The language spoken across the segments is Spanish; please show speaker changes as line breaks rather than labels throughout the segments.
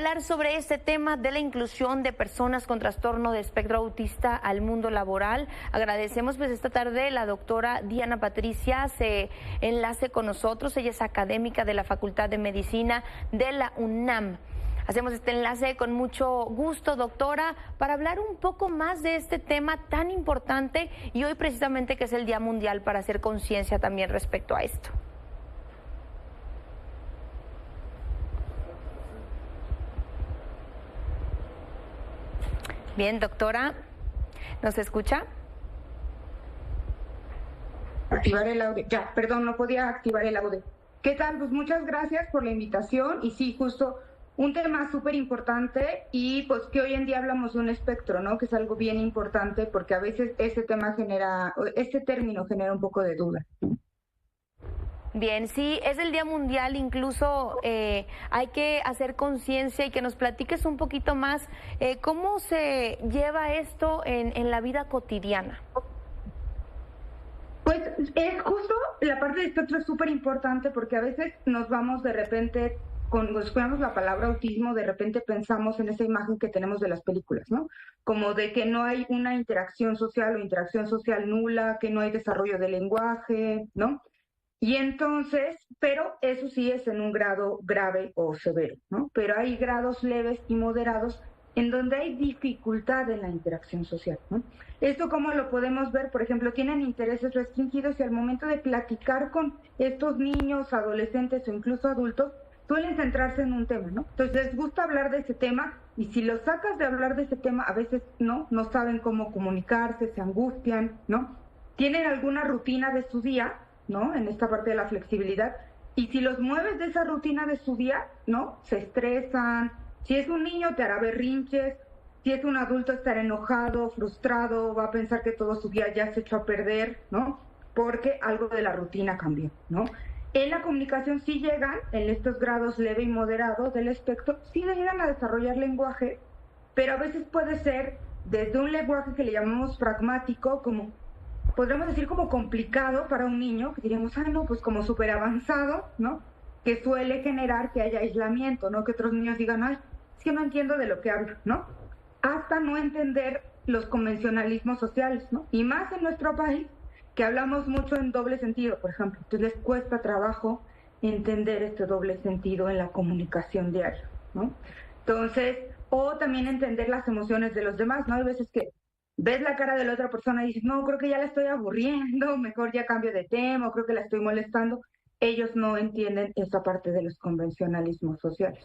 hablar sobre este tema de la inclusión de personas con trastorno de espectro autista al mundo laboral. Agradecemos pues esta tarde la doctora Diana Patricia se enlace con nosotros. Ella es académica de la Facultad de Medicina de la UNAM. Hacemos este enlace con mucho gusto, doctora, para hablar un poco más de este tema tan importante y hoy precisamente que es el Día Mundial para hacer conciencia también respecto a esto. Bien, doctora, ¿nos escucha?
Activar el audio. Ya, perdón, no podía activar el audio. ¿Qué tal? Pues muchas gracias por la invitación y sí, justo un tema súper importante y pues que hoy en día hablamos de un espectro, ¿no? Que es algo bien importante porque a veces este término genera un poco de duda.
Bien, sí, es el Día Mundial, incluso hay que hacer conciencia y que nos platiques un poquito más cómo se lleva esto en la vida cotidiana.
Pues es justo la parte de espectro es súper importante porque a veces nos vamos de repente, cuando escuchamos la palabra autismo, de repente pensamos en esa imagen que tenemos de las películas, ¿no? Como de que no hay una interacción social o interacción social nula, que no hay desarrollo del lenguaje, ¿no? Y entonces, pero eso sí es en un grado grave o severo, ¿no? Pero hay grados leves y moderados en donde hay dificultad en la interacción social, ¿no? Esto cómo lo podemos ver, por ejemplo, tienen intereses restringidos y al momento de platicar con estos niños, adolescentes o incluso adultos, suelen centrarse en un tema, ¿no? Entonces les gusta hablar de ese tema y si los sacas de hablar de ese tema, a veces no saben cómo comunicarse, se angustian, ¿no? Tienen alguna rutina de su día, ¿no? En esta parte de la flexibilidad. Y si los mueves de esa rutina de su día, ¿no? Se estresan. Si es un niño, te hará berrinches. Si es un adulto, estará enojado, frustrado, va a pensar que todo su día ya se echó a perder, ¿no? Porque algo de la rutina cambió, ¿no? En la comunicación sí llegan, en estos grados leve y moderado del espectro, sí llegan a desarrollar lenguaje, pero a veces puede ser desde un lenguaje que le llamamos pragmático, como podríamos decir como complicado para un niño, que diríamos, no, pues como súper avanzado, ¿no? Que suele generar que haya aislamiento, ¿no? Que otros niños digan, es que no entiendo de lo que hablo, ¿no? Hasta no entender los convencionalismos sociales, ¿no? Y más en nuestro país, que hablamos mucho en doble sentido, por ejemplo. Entonces les cuesta trabajo entender este doble sentido en la comunicación diaria, ¿no? Entonces, o también entender las emociones de los demás, ¿no? Hay veces que ves la cara de la otra persona y dices, no, creo que ya la estoy aburriendo, mejor ya cambio de tema, o creo que la estoy molestando. Ellos no entienden esa parte de los convencionalismos sociales.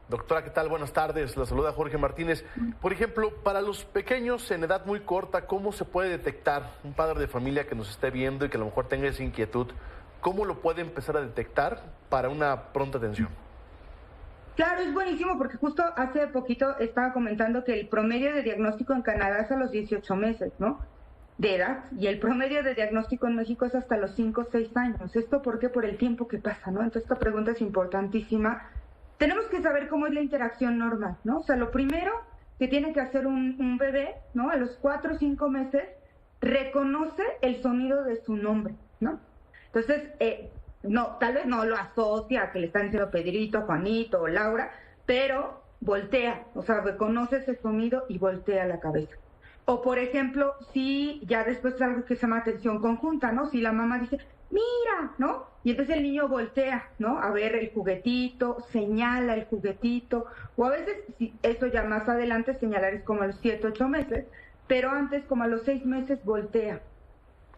Doctora, ¿qué tal? Buenas tardes. La saluda Jorge Martínez. Por ejemplo, para los pequeños en edad muy corta, ¿cómo se puede detectar un padre de familia que nos esté viendo y que a lo mejor tenga esa inquietud? ¿Cómo lo puede empezar a detectar para una pronta atención?
Claro, es buenísimo porque justo hace poquito estaba comentando que el promedio de diagnóstico en Canadá es a los 18 meses, ¿no? De edad, y el promedio de diagnóstico en México es hasta los 5 o 6 años. ¿Esto por qué? Por el tiempo que pasa, ¿no? Entonces esta pregunta es importantísima. Tenemos que saber cómo es la interacción normal, ¿no? O sea, lo primero que tiene que hacer un bebé, ¿no? A los 4 o 5 meses, reconoce el sonido de su nombre, ¿no? Entonces, no, tal vez no lo asocia a que le están diciendo Pedrito, Juanito o Laura, pero voltea, o sea, reconoce ese sonido y voltea la cabeza. O, por ejemplo, si ya después es algo que se llama atención conjunta, ¿no? Si la mamá dice, mira, ¿no? Y entonces el niño voltea, ¿no? A ver el juguetito, señala el juguetito, o a veces, si esto ya más adelante, señalar es como a los 7, 8 meses, pero antes, como a los 6 meses, voltea.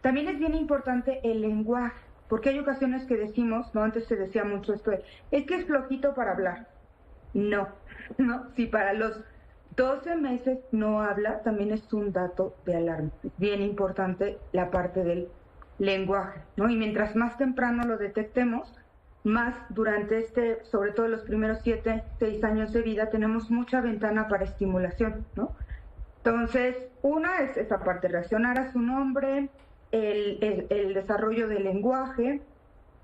También es bien importante el lenguaje, porque hay ocasiones que decimos, ¿no? Antes se decía mucho esto es que es flojito para hablar. No, si para los 12 meses no habla, también es un dato de alarma. Es bien importante la parte del lenguaje, ¿no? Y mientras más temprano lo detectemos, más durante sobre todo los primeros 7, 6 años de vida, tenemos mucha ventana para estimulación, ¿no? Entonces, una es esa parte, reaccionar a su nombre, el desarrollo del lenguaje,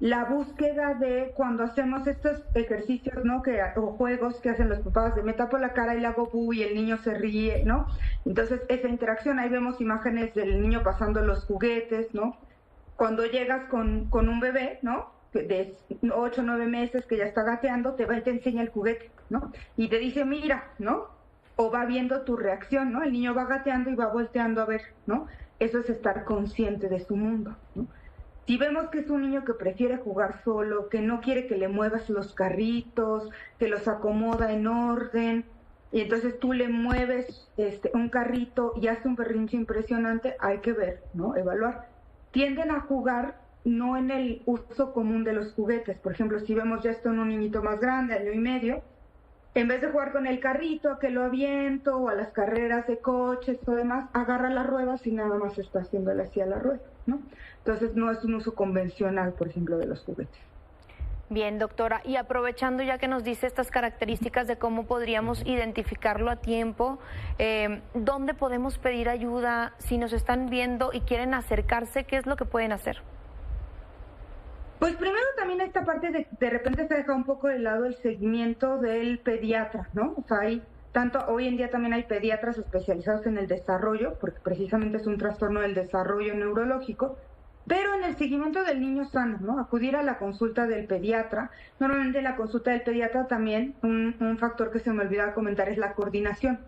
la búsqueda de cuando hacemos estos ejercicios, ¿no? O juegos que hacen los papás de me tapo la cara y le hago bu y el niño se ríe, ¿no? Entonces, esa interacción, ahí vemos imágenes del niño pasando los juguetes, ¿no? Cuando llegas con un bebé, ¿no? de 8 o 9 meses que ya está gateando, te va y te enseña el juguete, ¿no? Y te dice, mira, ¿no? O va viendo tu reacción, ¿no? El niño va gateando y va volteando a ver, ¿no? Eso es estar consciente de su mundo, ¿no? Si vemos que es un niño que prefiere jugar solo, que no quiere que le muevas los carritos, que los acomoda en orden, y entonces tú le mueves un carrito y hace un berrinche impresionante, hay que ver, ¿no? Evaluar. Tienden a jugar no en el uso común de los juguetes. Por ejemplo, si vemos ya esto en un niñito más grande, 1 año y medio, en vez de jugar con el carrito, que lo aviento, o a las carreras de coches o demás, agarra las ruedas y nada más está haciéndole así a la rueda, ¿no? Entonces no es un uso convencional, por ejemplo, de los juguetes.
Bien, doctora, y aprovechando ya que nos dice estas características de cómo podríamos identificarlo a tiempo, ¿dónde podemos pedir ayuda? Si nos están viendo y quieren acercarse, ¿qué es lo que pueden hacer?
Pues primero también esta parte de repente se deja un poco de lado el seguimiento del pediatra, ¿no? O sea, hoy en día también hay pediatras especializados en el desarrollo, porque precisamente es un trastorno del desarrollo neurológico, pero en el seguimiento del niño sano, ¿no? Acudir a la consulta del pediatra. Normalmente la consulta del pediatra también, un factor que se me olvidaba comentar es la coordinación.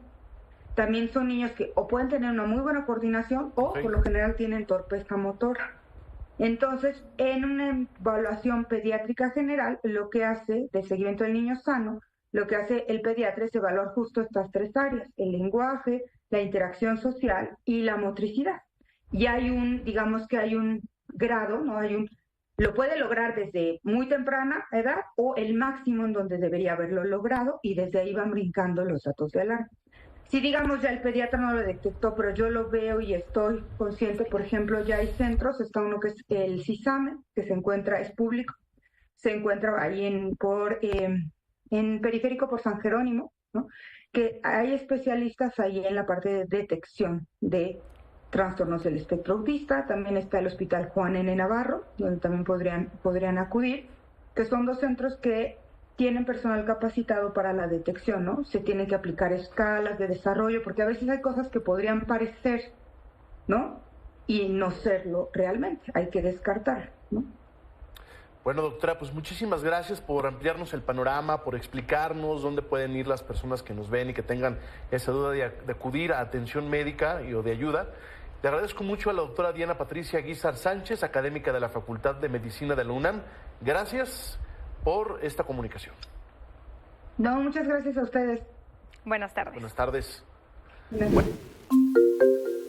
También son niños que o pueden tener una muy buena coordinación o por lo general tienen torpeza motora. Entonces, en una evaluación pediátrica general, lo que hace de seguimiento del niño sano, lo que hace el pediatra es evaluar justo estas 3 áreas: el lenguaje, la interacción social y la motricidad. Y digamos que hay un grado, ¿no? Lo puede lograr desde muy temprana edad o el máximo en donde debería haberlo logrado, y desde ahí van brincando los datos de alarma. Si digamos ya el pediatra no lo detectó, pero yo lo veo y estoy consciente, por ejemplo, ya hay centros, está uno que es el CISAME, que es público, se encuentra ahí en Periférico por San Jerónimo, ¿no? Que hay especialistas ahí en la parte de detección de trastornos del espectro autista. También está el Hospital Juan N. Navarro, donde también podrían acudir, que son 2 centros que tienen personal capacitado para la detección, ¿no? Se tienen que aplicar escalas de desarrollo, porque a veces hay cosas que podrían parecer, ¿no? Y no serlo realmente, hay que descartar, ¿no?
Bueno, doctora, pues muchísimas gracias por ampliarnos el panorama, por explicarnos dónde pueden ir las personas que nos ven y que tengan esa duda de acudir a atención médica o de ayuda. Le agradezco mucho a la doctora Diana Patricia Guízar Sánchez, académica de la Facultad de Medicina de la UNAM. Gracias por esta comunicación.
No, muchas gracias a ustedes.
Buenas tardes.
Buenas tardes.
Gracias.
Bueno.